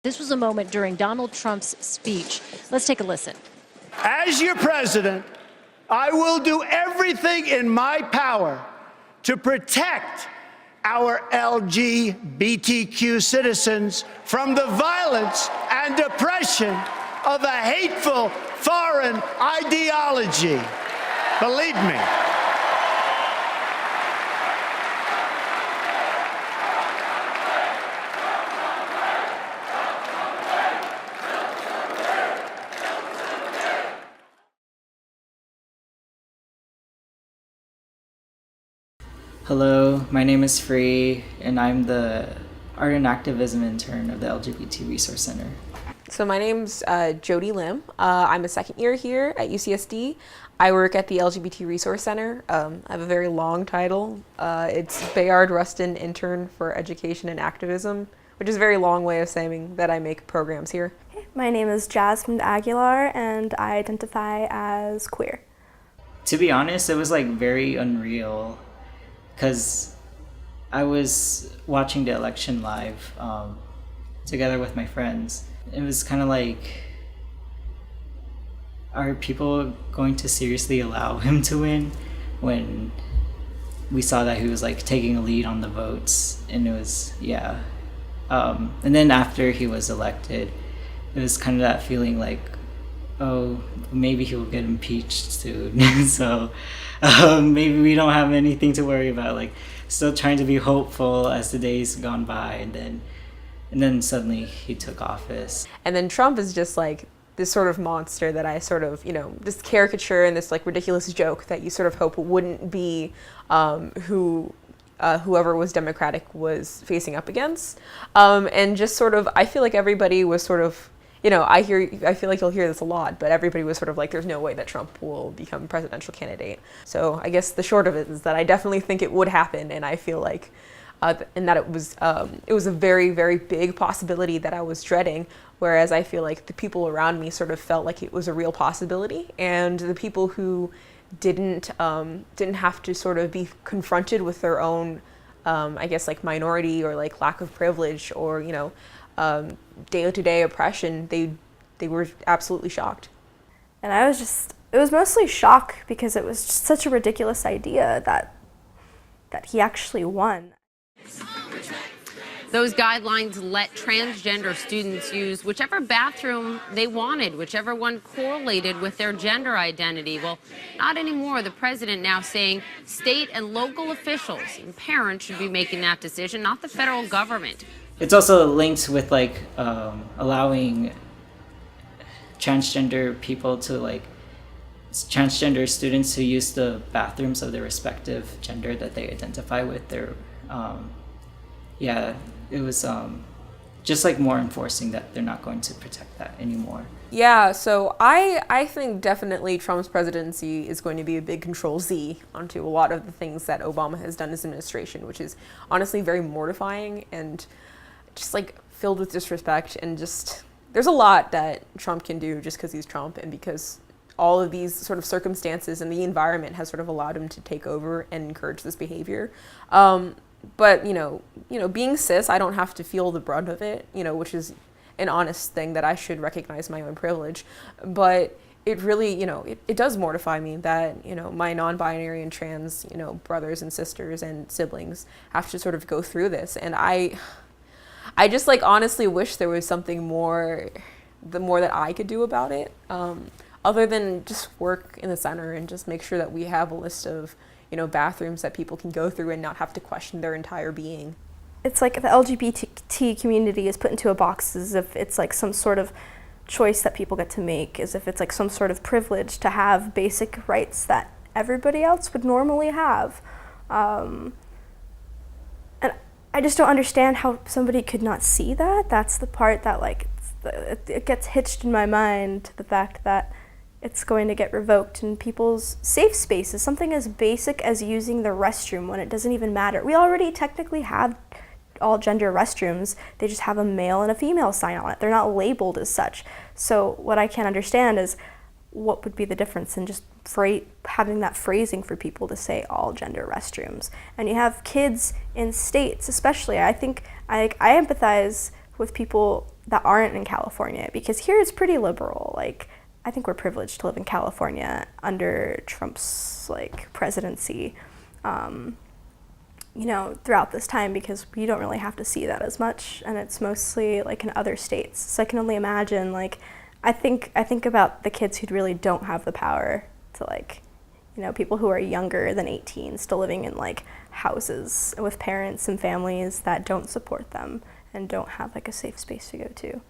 This was a moment during Donald Trump's speech. Let's take a listen. As your president, I will do everything in my power to protect our LGBTQ citizens from the violence and oppression of a hateful foreign ideology. Believe me. Hello, my name is Free, and I'm the Art and Activism intern of the LGBT Resource Center. So my name's Jody Lim. I'm a second year here at UCSD. I work at the LGBT Resource Center. I have a very long title. It's Bayard Rustin Intern for Education and Activism, which is a very long way of saying that I make programs here. My name is Jasmine Aguilar, and I identify as queer. To be honest, it was like very unreal, because I was watching the election live together with my friends. It was kind of like, are people going to seriously allow him to win, when we saw that he was like taking a lead on the votes? And it was, yeah. And then after he was elected, it was kind of that feeling like, oh, maybe he'll get impeached soon. So maybe we don't have anything to worry about. Like, still trying to be hopeful as the days gone by, and then suddenly he took office. And then Trump is just like this sort of monster that I sort of, this caricature and this like ridiculous joke that you sort of hope wouldn't be whoever was Democratic was facing up against. And just sort of, I feel like everybody was sort of, I feel like you'll hear this a lot, but everybody was sort of like, there's no way that Trump will become presidential candidate. So I guess the short of it is that I definitely think it would happen, and I feel like, and that it was a very, very big possibility that I was dreading, whereas I feel like the people around me sort of felt like it was a real possibility, and the people who didn't have to sort of be confronted with their own, I guess, like minority or like lack of privilege or, day-to-day oppression, they were absolutely shocked. And it was mostly shock because it was just such a ridiculous idea that he actually won. Those guidelines let transgender students use whichever bathroom they wanted, whichever one correlated with their gender identity. Well, not anymore. The president now saying state and local officials and parents should be making that decision, not the federal government. It's also linked with like allowing transgender people to transgender students who use the bathrooms of their respective gender that they identify with. Their it was just like more enforcing that they're not going to protect that anymore. Yeah, so I think definitely Trump's presidency is going to be a big Control-Z onto a lot of the things that Obama has done as administration, which is honestly very mortifying and just like filled with disrespect, and just there's a lot that Trump can do just because he's Trump and because all of these sort of circumstances and the environment has sort of allowed him to take over and encourage this behavior. But being cis, I don't have to feel the brunt of it, which is an honest thing that I should recognize my own privilege. But it really, it does mortify me that, my non-binary and trans, brothers and sisters and siblings have to sort of go through this. And I just like honestly wish there was something more that I could do about it, other than just work in the center and just make sure that we have a list of, bathrooms that people can go through and not have to question their entire being. It's like the LGBT community is put into a box as if it's like some sort of choice that people get to make, as if it's like some sort of privilege to have basic rights that everybody else would normally have. And I just don't understand how somebody could not see that. That's the part that like it gets hitched in my mind, to the fact that it's going to get revoked in people's safe spaces, something as basic as using the restroom when it doesn't even matter. We already technically have all gender restrooms. They just have a male and a female sign on it. They're not labeled as such. So what I can't understand is what would be the difference in just having that phrasing for people to say all gender restrooms. And you have kids in states, especially. I think I empathize with people that aren't in California, because here it's pretty liberal. Like, I think we're privileged to live in California under Trump's like presidency, you know, throughout this time, because we don't really have to see that as much, and it's mostly like in other states. So I can only imagine, like, I think about the kids who really don't have the power to, like, you know, people who are younger than 18 still living in like houses with parents and families that don't support them and don't have like a safe space to go to.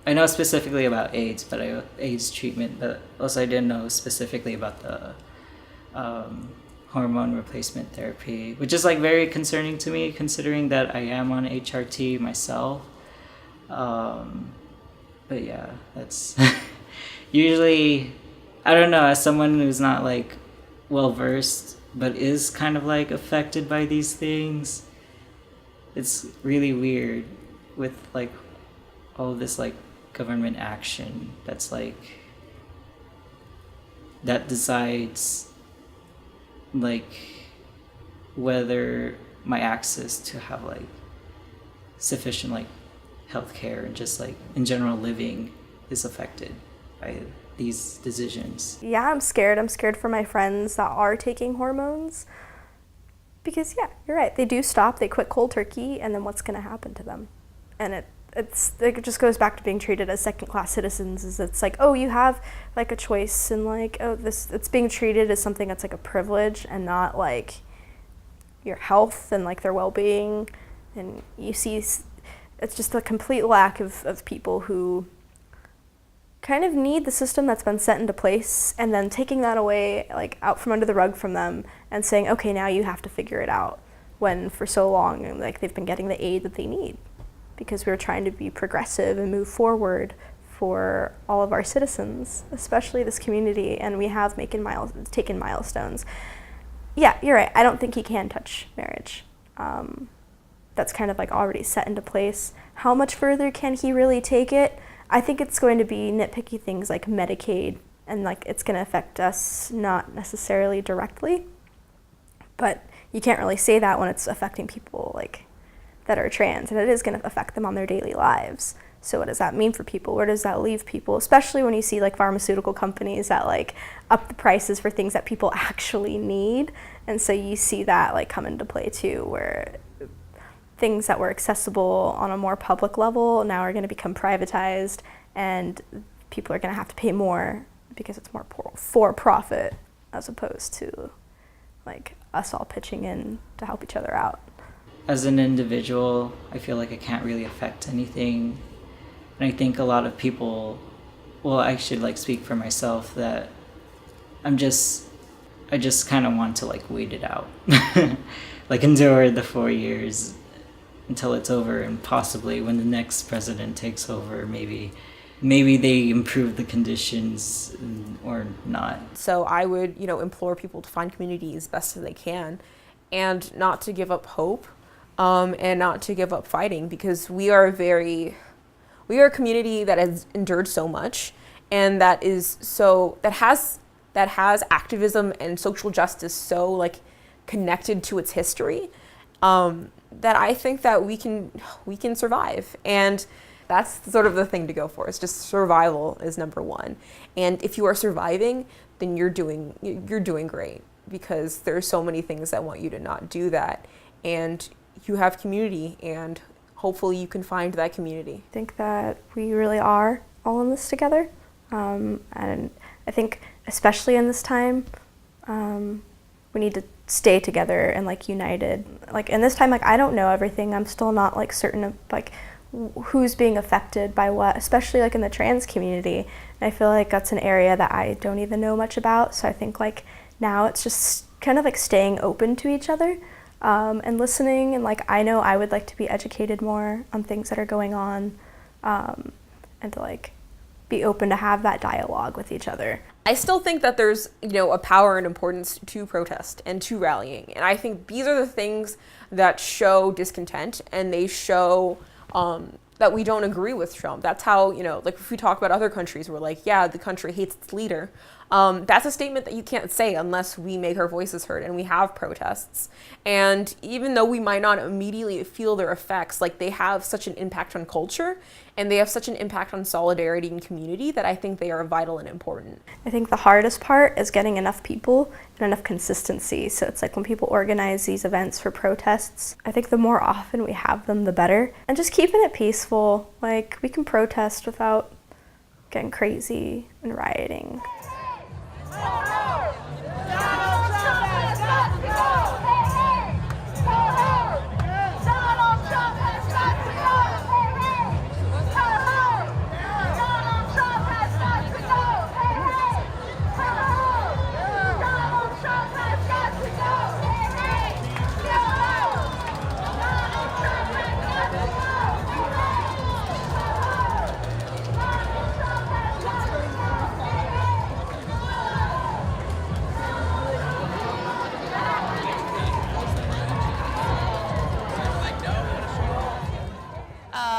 I know specifically about AIDS, AIDS treatment, but also I didn't know specifically about the hormone replacement therapy, which is like very concerning to me, considering that I am on HRT myself. But yeah, that's usually, I don't know, as someone who's not like well versed, but is kind of like affected by these things, it's really weird with like all this like government action that's like that decides like whether my access to have like sufficient like healthcare and just like in general living is affected by these decisions. Yeah, I'm scared. I'm scared for my friends that are taking hormones, because yeah, you're right. They do stop, they quit cold turkey, and then what's going to happen to them? And it just goes back to being treated as second-class citizens. Is it's like, oh, you have like a choice, and like, oh, it's being treated as something that's like a privilege and not like your health and like their well-being. And you see, it's just a complete lack of people who kind of need the system that's been set into place, and then taking that away, like out from under the rug from them, and saying, okay, now you have to figure it out, when for so long like they've been getting the aid that they need, because we're trying to be progressive and move forward for all of our citizens, especially this community, and we have taken milestones. Yeah, you're right. I don't think he can touch marriage. That's kind of like already set into place. How much further can he really take it? I think it's going to be nitpicky things like Medicaid, and like it's going to affect us not necessarily directly, but you can't really say that when it's affecting people like that are trans, and it is going to affect them on their daily lives. So what does that mean for people? Where does that leave people? Especially when you see like pharmaceutical companies that like up the prices for things that people actually need. And so you see that like come into play too, where things that were accessible on a more public level now are going to become privatized, and people are going to have to pay more because it's more for profit, as opposed to like us all pitching in to help each other out. As an individual, I feel like I can't really affect anything. And I think a lot of people, well, I should like speak for myself, that I just kind of want to like wait it out. Like endure the 4 years until it's over, and possibly when the next president takes over, maybe they improve the conditions or not. So I would, implore people to find community as best as they can, and not to give up hope. And not to give up fighting, because we are a community that has endured so much, and that has activism and social justice so like connected to its history, that I think that we can survive, and that's sort of the thing to go for. It's just survival is number one, and if you are surviving, then you're doing great, because there's so many things that want you to not do that, and you have community, and hopefully you can find that community. I think that we really are all in this together, and I think especially in this time, we need to stay together and like united. Like in this time, like I don't know everything. I'm still not like certain of like who's being affected by what, especially like in the trans community. And I feel like that's an area that I don't even know much about. So I think like now it's just kind of like staying open to each other. And listening, and like I know I would like to be educated more on things that are going on, and to like be open to have that dialogue with each other. I still think that there's, a power and importance to protest and to rallying. And I think these are the things that show discontent, and they show that we don't agree with Trump. That's how, like if we talk about other countries, we're like, yeah, the country hates its leader. That's a statement that you can't say unless we make our voices heard, and we have protests. And even though we might not immediately feel their effects, like they have such an impact on culture, and they have such an impact on solidarity and community, that I think they are vital and important. I think the hardest part is getting enough people and enough consistency. So it's like when people organize these events for protests, I think the more often we have them, the better. And just keeping it peaceful. Like, we can protest without getting crazy and rioting.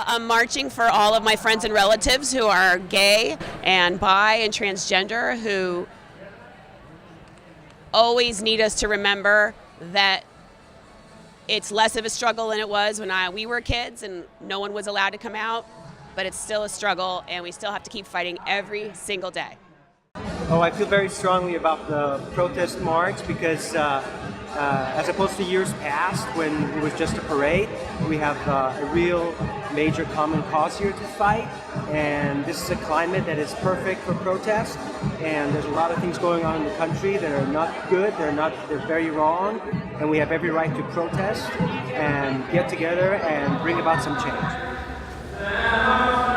I'm marching for all of my friends and relatives who are gay and bi and transgender, who always need us to remember that it's less of a struggle than it was when we were kids and no one was allowed to come out, but it's still a struggle, and we still have to keep fighting every single day. Oh, I feel very strongly about the protest march because as opposed to years past when it was just a parade, we have a real major common cause here to fight, and this is a climate that is perfect for protest, and there's a lot of things going on in the country that are not good, they're very wrong, and we have every right to protest and get together and bring about some change.